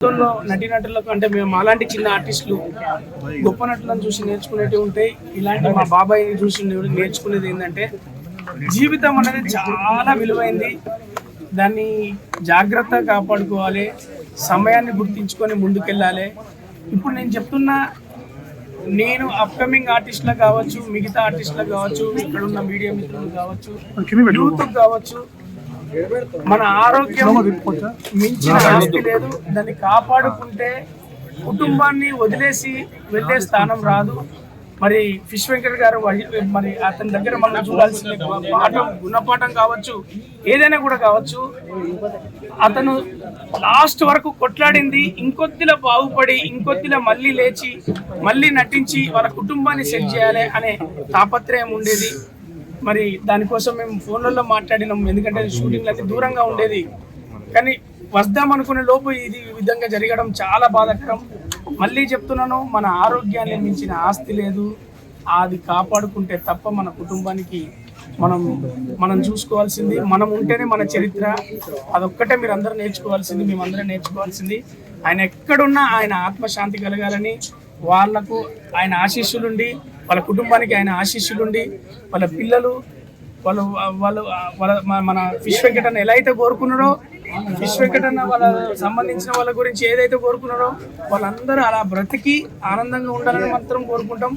నటీనటులకు అంటే మేము అలాంటి చిన్న ఆర్టిస్టులు గొప్ప నటులను చూసి నేర్చుకునేవి ఉంటాయి. ఇలాంటి మా బాబాయ్ని చూసి నేర్చుకునేది ఏంటంటే జీవితం అనేది చాలా విలువైంది, దాన్ని జాగ్రత్తగా కాపాడుకోవాలి, సమయాన్ని గుర్తించుకొని ముందుకెళ్ళాలి. ఇప్పుడు నేను చెప్తున్నా, నేను అప్కమింగ్ ఆర్టిస్టులకు కావచ్చు, మిగతా ఆర్టిస్టులకు కావచ్చు, ఇక్కడ ఉన్న మీడియా మిత్రులకు కావచ్చు, యూత్కి కావచ్చు, మన ఆరోగ్యం మించిన ఆస్తి లేదు. దాన్ని కాపాడుకుంటే కుటుంబాన్ని వదిలేసి వెళ్ళే స్థానం రాదు. మరి ఫిష్ వెంకట్ గారు మరి అతని దగ్గర మనం చూడాల్సిన పాఠం, గుణపాఠం కావచ్చు, ఏదైనా కూడా కావచ్చు. అతను లాస్ట్ వరకు కొట్లాడింది ఇంకొద్దిలా బాగుపడి, ఇంకొద్దిలా మళ్ళీ లేచి, మళ్ళీ నటించి వాళ్ళ కుటుంబాన్ని సెట్ చేయాలి అనే తాపత్రయం ఉండేది. మరి దానికోసం మేము ఫోన్లలో మాట్లాడినాం, ఎందుకంటే షూటింగ్లు అయితే దూరంగా ఉండేది. కానీ వద్దాం అనుకునే లోపు ఇది విధంగా జరగడం చాలా బాధాకరం. మళ్ళీ చెప్తున్నాను, మన ఆరోగ్యాన్ని మించిన ఆస్తి లేదు. అది కాపాడుకుంటే తప్ప మన కుటుంబానికి మనం చూసుకోవాల్సింది మనం ఉంటేనే మన చరిత్ర. అదొక్కటే మీరు అందరూ నేర్చుకోవాల్సింది, మేమందరం నేర్చుకోవాల్సింది. ఆయన ఎక్కడున్నా ఆయన ఆత్మశాంతి కలగాలని, వాళ్లకు ఆయన ఆశీస్సులుండి, వాళ్ళ కుటుంబానికి ఆయన ఆశీస్సులుండి, వాళ్ళ పిల్లలు వాళ్ళ మన ఫిష్ వెంకటన్న ఎలా అయితే కోరుకున్నాడో, ఫిష్ వెంకటన్న వాళ్ళ సంబంధించిన వాళ్ళ గురించి ఏదైతే కోరుకున్నాడో వాళ్ళందరూ అలా బ్రతికి ఆనందంగా ఉండాలని మాత్రం కోరుకుంటాం.